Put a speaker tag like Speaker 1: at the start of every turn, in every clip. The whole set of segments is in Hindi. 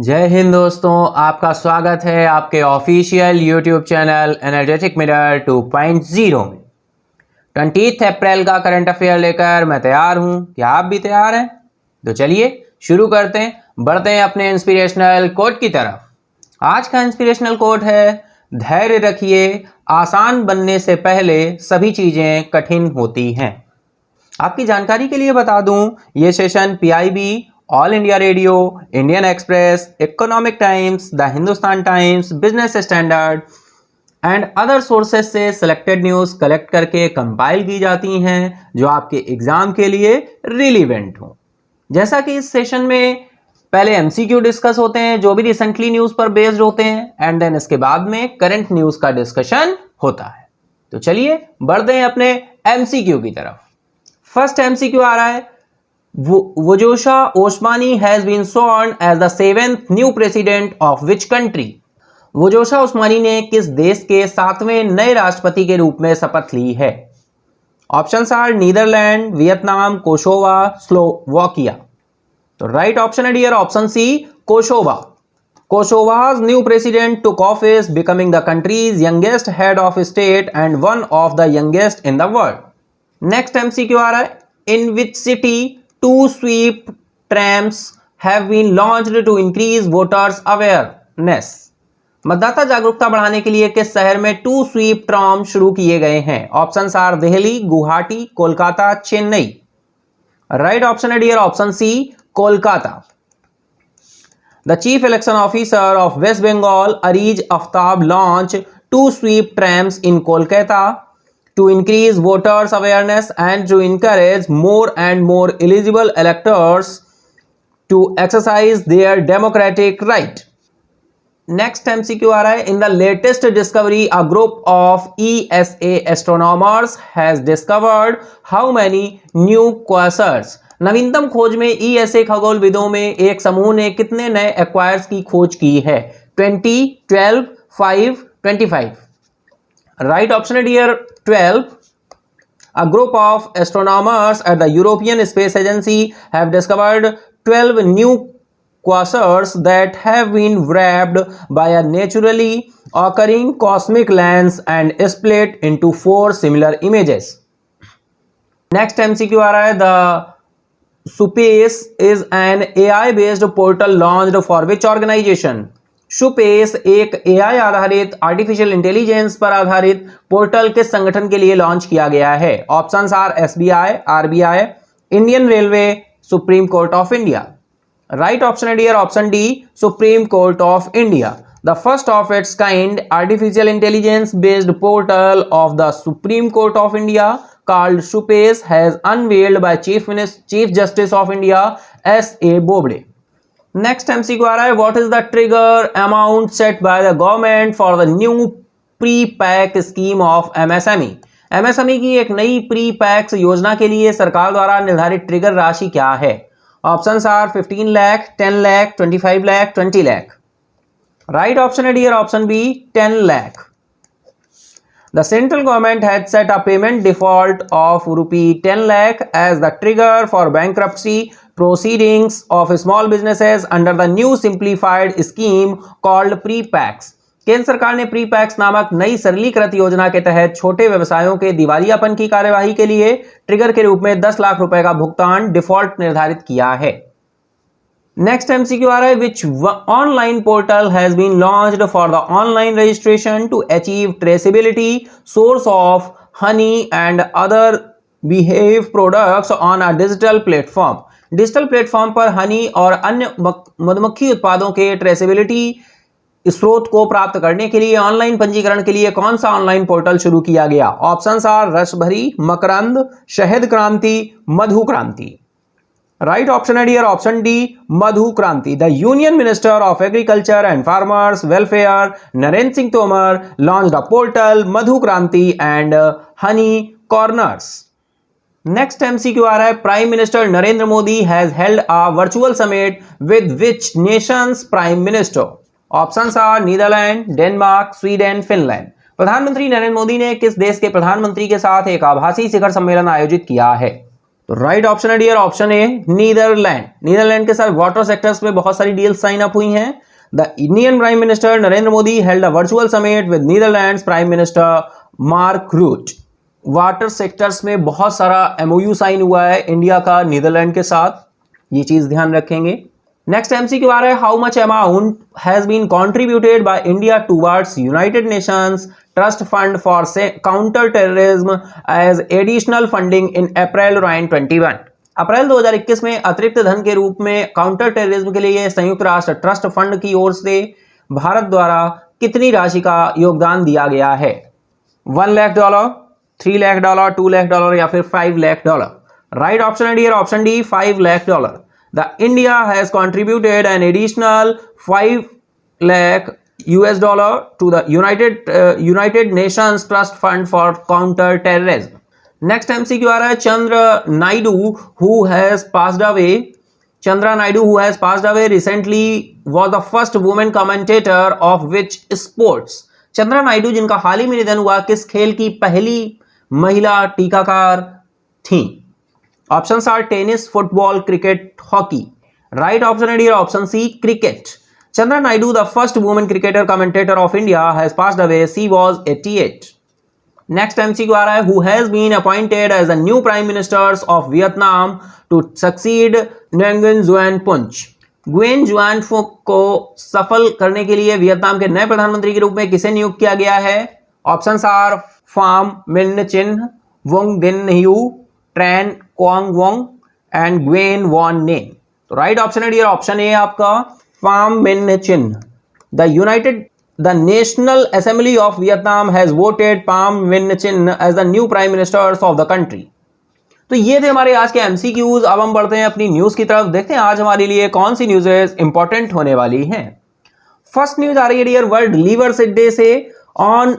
Speaker 1: जय हिंद दोस्तों, आपका स्वागत है आपके official YouTube channel energetic mirror 2.0 में। 20 अप्रैल का करंट अफेयर लेकर मैं तैयार हूं। क्या आप भी तैयार हैं? तो चलिए शुरू करते हैं, बढ़ते हैं अपने इंस्पिरेशनल कोट की तरफ। आज का इंस्पिरेशनल कोट है, धैर्य रखिए, आसान बनने से पहले सभी चीजें कठिन होती हैं। आपकी जानकारी के लिए बता दूं, ये session PIB, all India radio, Indian express, economic times, the Hindustan times, business standard and other sources से सिलेक्टेड न्यूज कलेक्ट करके कंपाइल की जाती हैं जो आपके एग्जाम के लिए रिलीवेंट हो। जैसा कि इस सेशन में पहले एमसीक्यू डिस्कस होते हैं जो भी रिसेंटली न्यूज पर बेस्ड होते हैं, एंड देन इसके बाद में करंट न्यूज का डिस्कशन होता है। तो चलिए बढ़ते हैं अपने एमसीक्यू की तरफ। फर्स्ट एमसीक्यू आ रहा है, Vjosa Osmani has been sworn as the 7th new president of which country. Vjosa Osmani ने किस देश के 7वें नए राष्ट्रपति के रूप में शपथ ली है? Options are Netherland, Vietnam, Kosova, Slovakia. तो राइट ऑप्शन है dear option C, Kosova. Kosova's new president took office, becoming the country's youngest head of state and one of the youngest in the world. Next MCQ आ रहा है, in which city two sweep trams have been launched to increase voters awareness? मतदाता जागरूकता बढ़ाने के लिए किस शहर में टू स्वीप ट्राम शुरू किए गए हैं? Options are Delhi, Guwahati, Kolkata, Chennai. Right option है dear option C, Kolkata. The Chief Election Officer of West Bengal, Ariz Aftab, launched two sweep trams in Kolkata to increase voters' awareness and to encourage more and more eligible electors to exercise their democratic right. Next MCQ आ रहा है, in the latest discovery, a group of ESA astronomers has discovered how many new quasars? नवीनतम खोज में ESA खगोलविदों में एक समूह ने कितने नए एक्वायर्स की खोज की है? 20, 12, 5, 25। राइट ऑप्शन है dear 12। A group of astronomers at the European Space Agency have discovered 12 new quasars that have been wrapped by a naturally occurring cosmic lens and split into 4 similar images. Next MCQ आ रहा है, the Supace is an AI-based portal launched for which organization? Supace एक AI आधारित आर्टिफिशियल इंटेलिजेंस पर आधारित पोर्टल किस संगठन के लिए लॉन्च किया गया है? Options are SBI, RBI, Indian railway, supreme court of India. Right option है dear option D, supreme court of India. The first of its kind artificial intelligence based portal of the Supreme Court of India called Supace has unveiled by Chief Justice of India S.A. Bobde. Next MCQ आ रहा है, what is the trigger amount set by the government for the new pre-pack scheme of MSME? MSME की एक नई प्री-पैक्स योजना के लिए सरकार द्वारा निर्धारित ट्रिगर राशि क्या है? Options are 15 lakh, 10 lakh, 25 lakh, 20 lakh. Right option है dear option B, 10 lakh. The central government had set a payment default of rupee 10 lakh as the trigger for bankruptcy proceedings of small businesses under the new simplified scheme called pre-pax. केंद्र सरकार ने प्री-पैक्स नामक नई सरलीकृत योजना के तहत छोटे व्यवसायों के दिवालियापन की कार्यवाही के लिए ट्रिगर के रूप में 10 लाख रुपए का भुगतान डिफॉल्ट निर्धारित किया है। नेक्स्ट MCQ आ रहा है, which online portal has been launched for the online registration to achieve traceability source of honey and other beehive products on a digital platform? Digital platform पर हनी और अन्य मधुमक्खी उत्पादों के ट्रेसेबिलिटी स्रोत को प्राप्त करने के लिए ऑनलाइन पंजीकरण के लिए कौन सा ऑनलाइन पोर्टल शुरू किया गया? ऑप्शंस आर रसभरी, मकरंद, शहद क्रांति, मधु क्रांति। राइट ऑप्शन है dear option D, Madhu Kranti. The union minister of agriculture and farmers welfare Narendra Singh Tomar launched a portal Madhu Kranti and honey corners. Next MCQ आ रहा है, prime minister Narendra Modi has held a virtual summit with which nations prime minister? Options are Netherland, Denmark, Sweden, Finland. प्रधानमंत्री नरेंद्र मोदी ने किस देश के प्रधानमंत्री के साथ एक आभासी शिखर सम्मेलन आयोजित किया है? तो राइट ऑप्शन है dear option A Netherland. Netherland के साथ वाटर सेक्टर्स में बहुत सारी डील साइन अप हुई हैं। The Indian prime minister Narendra Modi held a virtual summit with Netherlands prime minister Mark Rutte. Water sectors में बहुत सारा एमओयू साइन हुआ है इंडिया का नीदरलैंड के साथ, ये चीज ध्यान रखेंगे। नेक्स्ट एमसीक्यू आ रहा है, how much amount has been contributed by India towards United Nations trust fund for counter terrorism as additional funding in April 2021। अप्रैल 2021 में अतिरिक्त धन के रूप में काउंटर टेररिज्म के लिए संयुक्त राष्ट्र ट्रस्ट फंड की ओर से भारत द्वारा कितनी राशि का योगदान दिया गया है? $1 लाख, $3 लाख, $2 लाख या फिर $5 लाख? राइट ऑप्शन है dear option D $5 lakh. The India has contributed an additional $5 lakh to the United Nations Trust Fund for Counter Terrorism. Next MCQ आ रहा है, Chandra Naidu who has passed away recently was the first woman commentator of which sports? Chandra Naidu जिनका हाल ही में निधन हुआ किस खेल की पहली महिला टीकाकार थी? Options are tennis, football, cricket, hockey. Right option है dear option C cricket. Chandra Naidu, the first woman cricketer commentator of India, has passed away. She was 88. Next MCQ आ रहा है, who has been appointed as the new prime minister of Vietnam to succeed Nguyen Xuan Phuc. Nguyen Xuan Phuc को सफल करने के लिए वियतनाम के नए प्रधानमंत्री के रूप में किसे नियुक्त किया गया है? ऑप्शंस आर फाम मिन Chinh, Vuong Dinh Hue, Tran Quang Vuong and Nguyen Van ने। तो राइट ऑप्शन है डियर ऑप्शन ए आपका फाम मिन चिन्ह। The National Assembly of Vietnam has voted Pham Minh Chinh as the new prime minister of the country. तो ये थे हमारे आज के एमसीक्यूज। अब हम बढ़ते हैं अपनी न्यूज की तरफ, देखते हैं आज हमारे लिए कौन सी न्यूज़ इंपॉर्टेंट होने वाली हैं। फर्स्ट न्यूज आ रही है डियर वर्ल्ड लीवर डे से। On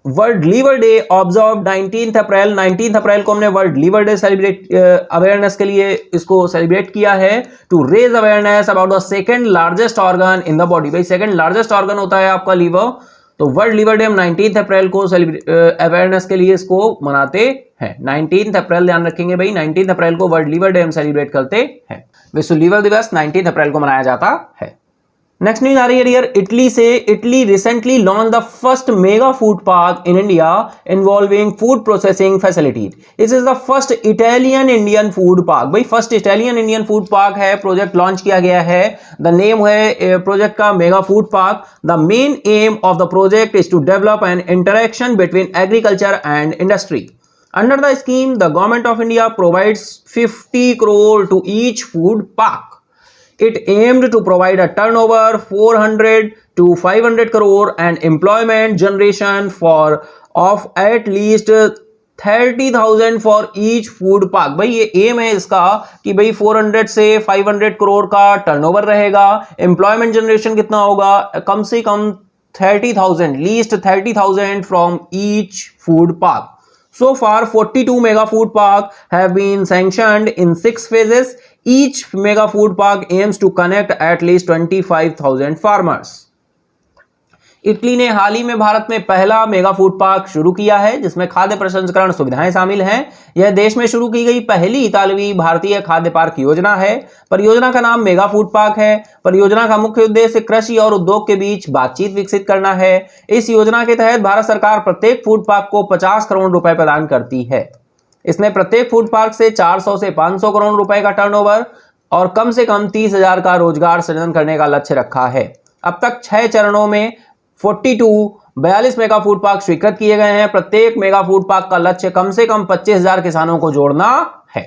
Speaker 1: world liver day observe 19 April. 19 अप्रैल को हमने world liver day celebrate awareness के लिए इसको सेलिब्रेट किया है to raise awareness about the second largest organ in the body. भाई सेकंड लार्जेस्ट ऑर्गन होता है आपका लीवर, तो वर्ल्ड लीवर डे हम 19 अप्रैल को अवेयरनेस के लिए इसको मनाते हैं। 19 अप्रैल ध्यान रखेंगे भाई, 19 अप्रैल को वर्ल्ड लीवर डे हम सेलिब्रेट करते हैं। विश्व लीवर दिवस 19 अप्रैल को मनाया जाता है। नेक्स्ट न्यूज आ रही है डियर इटली से। Italy recently launch the first mega food park in India involving food processing facilities. This is the first Italian Indian food park. भाई first Italian Indian food park है, प्रोजेक्ट लॉन्च किया गया है। द नेम है प्रोजेक्ट का mega food park. The main aim of the project is to develop an interaction between agriculture and industry. Under the scheme, the government of India provides 50 crore to each food park. It aimed to provide a turnover 400 to 500 crore and employment generation of at least 30,000 for each food park. भाई ये एम है इसका कि भाई 400 से 500 करोड़ का टर्नओवर रहेगा। एम्प्लॉयमेंट जनरेशन कितना होगा? कम से कम 30,000, least 30,000 from each food park. So far, 42 mega food parks have been sanctioned in 6 phases. Each mega food park aims to connect at least 25,000 farmers. Italy ने हाल ही में भारत में पहला मेगा फूड पार्क शुरू किया है जिसमें खाद्य प्रसंस्करण सुविधाएं शामिल हैं। यह देश में शुरू की गई पहली इतालवी भारतीय खाद्य पार्क योजना है। परियोजना का नाम मेगा फूड पार्क है। परियोजना का मुख्य उद्देश्य कृषि और उद्योग के बीच बातचीत विकसित करना है। इस योजना के तहत भारत सरकार प्रत्येक फूड पार्क को 50 करोड़ रुपए प्रदान करती है। इसने प्रत्येक फूड पार्क से 400 से 500 करोड़ रुपए का टर्नओवर और कम से कम 30,000 का रोजगार सृजन करने का लक्ष्य रखा है। अब तक 6 चरणों में 42 मेगा फूड पार्क स्वीकृत किए गए हैं। प्रत्येक मेगा फूड पार्क का लक्ष्य कम से कम 25,000 किसानों को जोड़ना है।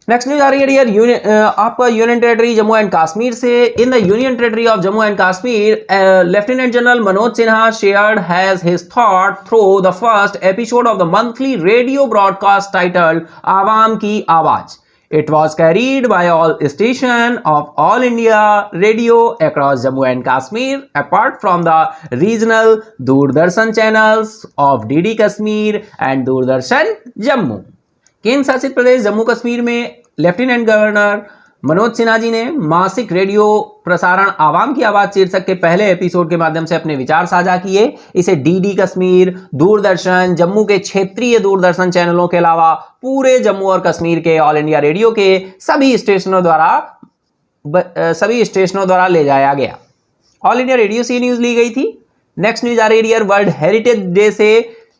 Speaker 1: नेक्स्ट न्यूज आ रही है डियर आपका union territory Jammu and Kashmir से। In the union territory of Jammu and Kashmir, lieutenant general Manoj Sinha shared has his thought through the first episode of the monthly radio broadcast titled Awaam Ki आवाज। It was carried by all stations of All India Radio across Jammu and Kashmir, apart from the regional Doordarshan channels of DD Kashmir and Doordarshan Jammu. केंद्र शासित प्रदेश जम्मू कश्मीर में लेफ्टिनेंट गवर्नर मनोज सिन्हा जी ने मासिक रेडियो प्रसारण आवाम की आवाज शीर्षक के पहले एपिसोड के माध्यम से अपने विचार साझा किए। इसे डीडी कश्मीर, दूरदर्शन, जम्मू के क्षेत्रीय दूरदर्शन चैनलों के अलावा पूरे जम्मू और कश्मीर के ऑल इंडिया रेडियो के सभी स्टेशनों द्वारा ले जाया गया। ऑल इंडिया रेडियो से न्यूज ली गई थी। नेक्स्ट न्यूज आ रही है वर्ल्ड हेरिटेज डे से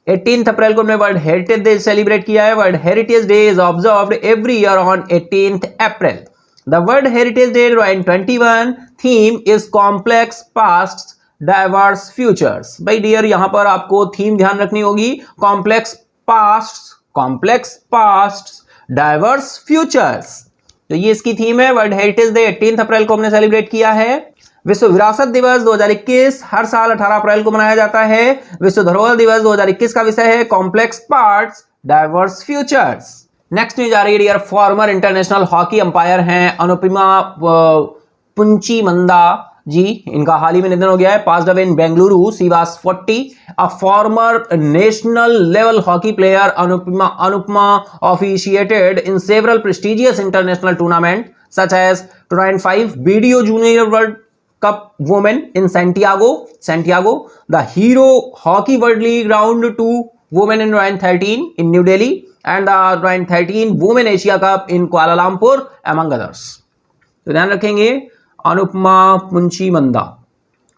Speaker 1: 18 अप्रैल को हमने वर्ल्ड हेरिटेज डे सेलिब्रेट किया है। World heritage day is observed every year on 18 April. The world heritage day 2021 theme is complex past diverse futures. भाई डियर, यहां पर आपको थीम ध्यान रखनी होगी, कॉम्प्लेक्स पास्ट डाइवर्स फ्यूचर्स। तो ये इसकी थीम है। वर्ल्ड हेरिटेज डे 18 अप्रैल को हमने सेलिब्रेट किया है। विश्व विरासत दिवस 2021 हर साल 18 अप्रैल को मनाया जाता है। विश्व धरोहर दिवस 2021 का विषय है complex parts diverse futures. Next news आ रही है dear, former international hockey umpire हैं अनुपमा पुंचीमंदा जी। इनका हाल ही में निधन हो गया है। Passed away in Bengaluru, she was 40। A former national level hockey player Anupama officiated in several prestigious international tournament such as 2005 video junior world cup women in Santiago, the Hero Hockey World League Round 2 Women in 2013 in New Delhi, and the 2013 Women Asia Cup in Kuala Lumpur, among others. तो ध्यान रखेंगे अनुपमा पुंचीमंदा।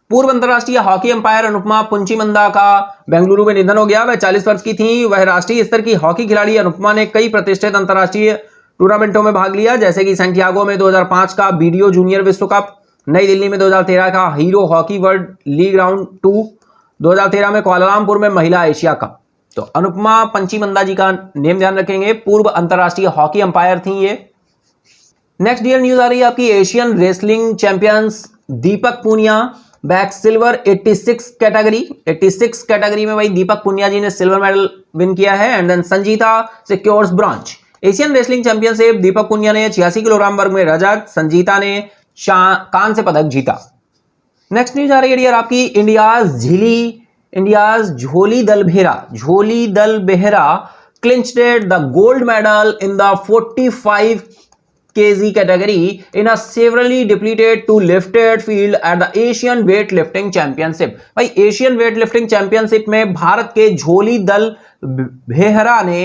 Speaker 1: पूर्व अंतर्राष्ट्रीय हॉकी अंपायर अनुपमा पुंचीमंदा का बेंगलुरु में निधन हो गया। वह 40 वर्ष की थी। वह राष्ट्रीय स्तर की हॉकी खिलाड़ी। अनुपमा ने कई प्रतिष्ठित अंतर्राष्ट्रीय टूर्नामेंटों में भाग लिया, जैसे कि सैंटियागो में 2005 का वीडियो जूनियर विश्व कप, नई दिल्ली में 2013 का hero hockey world league round 2, 2013 में कुआलालंपुर में महिला एशिया कप। तो अनुपमा पंचीमंदा जी का नेम ध्यान रखेंगे। पूर्व अंतर्राष्ट्रीय हॉकी अंपायर थी ये। नेक्स्ट डियर न्यूज आ रही है आपकी, Asian wrestling champions Deepak Punia back silver 86 category में भाई दीपक पूनिया जी ने सिल्वर मेडल विन किया है। And then Sanjita secures bronze. Asian wrestling championship Deepak Punia ने 86 किलोग्राम वर्ग में रजत, संजीता ने कांस्य पदक जीता। नेक्स्ट न्यूज आ रही है डियर आपकी, इंडियाज झोली दल Behera clinched the gold medal in the 45 kg category in a severely depleted to lifted field at the Asian weightlifting championship। भाई एशियन वेटलिफ्टिंग चैंपियनशिप में भारत के झोली दल बेहरा ने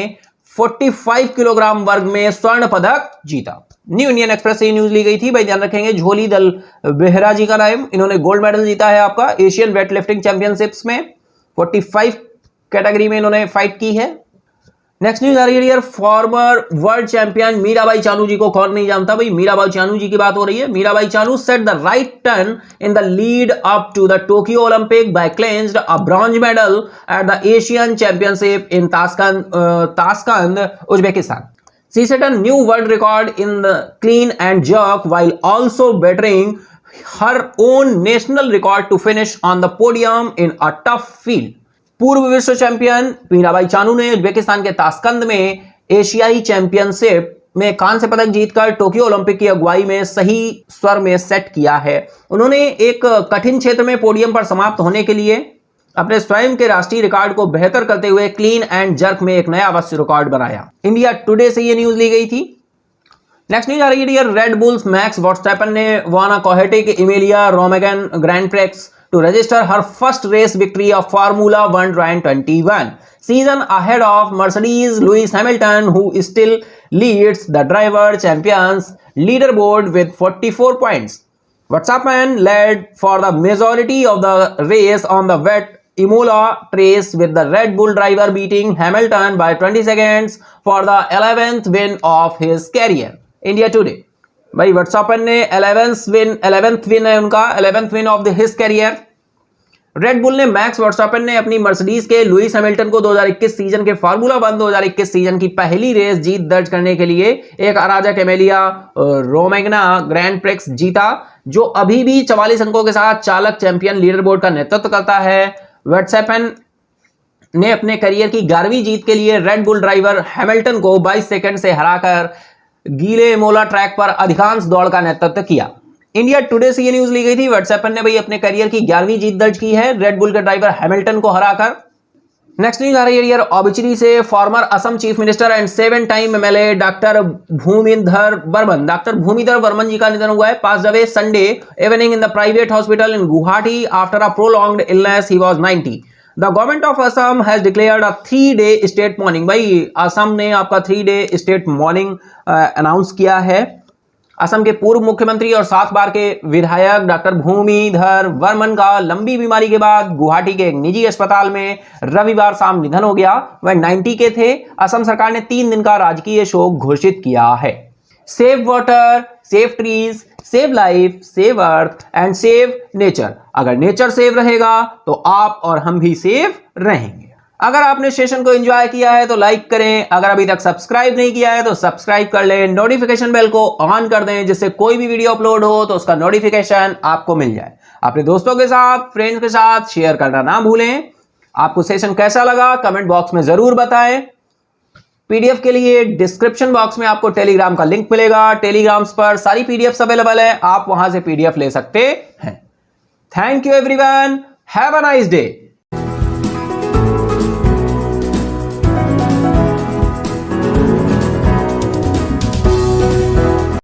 Speaker 1: 45 किलोग्राम वर्ग में स्वर्ण पदक जीता। न्यू इंडियन एक्सप्रेस से न्यूज ली गई थी। भाई ध्यान रखेंगे झोली दल बेहरा जी का नाम, इन्होंने गोल्ड मेडल जीता है आपका एशियन वेटलिफ्टिंग चैंपियनशिप्स में। 45 कैटेगरी में इन्होंने फाइट की है। नेक्स्ट न्यूज आ रही है यार, former world champion Mirabai Chanu ji को कौन नहीं जानता। भाई मीराबाई चानू जी की बात हो रही है। Mirabai Chanu set the right turn in the lead up to the Tokyo Olympic by clenched a bronze medal at the Asian championship in Tashkent Uzbekistan. She set a new world record in the clean and jerk while also bettering her own national record to finish on the podium in a tough field। पूर्व विश्व चैंपियन मीराबाई चानू ने उज्बेकिस्तान के ताशकंद में एशियाई चैंपियनशिप में कांस्य पदक जीतकर टोक्यो ओलंपिक की अगुवाई में सही स्वर में सेट किया है। उन्होंने एक कठिन क्षेत्र में पोडियम पर समाप्त होने के लिए अपने स्वयं के राष्ट्रीय रिकॉर्ड को बेहतर करते हुए क्लीन एंड जर्क में एक नया विश्व रिकॉर्ड बनाया। इंडिया टुडे से ये न्यूज ली गई थी। नेक्स्ट न्यूज आ रही है dear, Red Bulls Max Verstappen ने won a chaotic Emilia Romagna Grand Prix to register her first race victory of Formula 1 2021 season ahead of Mercedes Lewis Hamilton, who still leads the driver champions leaderboard with 44 points. Verstappen led for the majority of the race on the wet Imola trace with the Red Bull driver beating Hamilton by 20 seconds for the 11th win of his career। India Today भाई वर्स्टैपेन ने 11th विन है उनका, 11th win of his career. Red Bull ने मैक्स वर्स्टैपेन ने अपनी मर्सिडीज के लुइस हैमिल्टन को 2021 सीजन के फार्मूला 1 2021 सीजन की पहली रेस जीत दर्ज करने के लिए एक अराजक एमेलिया रोमैग्ना ग्रैंड प्रिक्स जीता, जो अभी भी 44 अंकों के साथ चालक चैंपियन लीडर बोर्ड का नेतृत्व करता है। वर्स्टैपेन ने अपने करियर की 11वीं जीत के लिए रेड बुल ड्राइवर हैमिल्टन को 22 सेकंड से हराकर गीले मोला ट्रैक पर अधिकांश दौड़ का नेतृत्व किया। इंडिया टुडे से ये न्यूज ली गई थी। वर्स्टैपेन ने भाई अपने करियर की 11वीं जीत दर्ज की है रेड बुल के ड्राइवर हैमिल्टन को हराकर। नेक्स्ट न्यूज आ रही है यार ऑबिचरी से। Former Assam chief minister and 7 time MLA doctor Bhumidhar Barman ji का निधन हुआ है। Passed away Sunday evening in the private hospital in Guwahati after a prolonged illness. He was 90। The government of Assam has declared a 3-day state mourning. भाई असम ने आपका 3-day स्टेट मॉर्निंग अनाउंस किया है। असम के पूर्व मुख्यमंत्री और 7 बार के विधायक डॉक्टर भूमिधर वर्मन का लंबी बीमारी के बाद गुवाहाटी के एक निजी अस्पताल में रविवार शाम निधन हो गया। वह 90 के थे। असम सरकार ने 3 दिन का राजकीय शोक घोषित किया है। Save water, save trees, save life, save earth and save nature. अगर नेचर सेव रहेगा तो आप और हम भी सेव रहेंगे। अगर आपने सेशन को एंजॉय किया है तो लाइक करें। अगर अभी तक सब्सक्राइब नहीं किया है तो सब्सक्राइब कर लें। नोटिफिकेशन बेल को ऑन कर दें जिससे कोई भी वीडियो अपलोड हो तो उसका नोटिफिकेशन आपको मिल जाए। अपने दोस्तों के साथ, फ्रेंड्स के साथ शेयर करना ना भूलें। आपको सेशन कैसा लगा कमेंट बॉक्स में जरूर बताएं। पीडीएफ के लिए डिस्क्रिप्शन बॉक्स में आपको टेलीग्राम का लिंक मिलेगा। टेलीग्राम्स पर सारी पीडीएफ अवेलेबल है, आप वहां से पीडीएफ ले सकते हैं। Thank you everyone, have a nice day.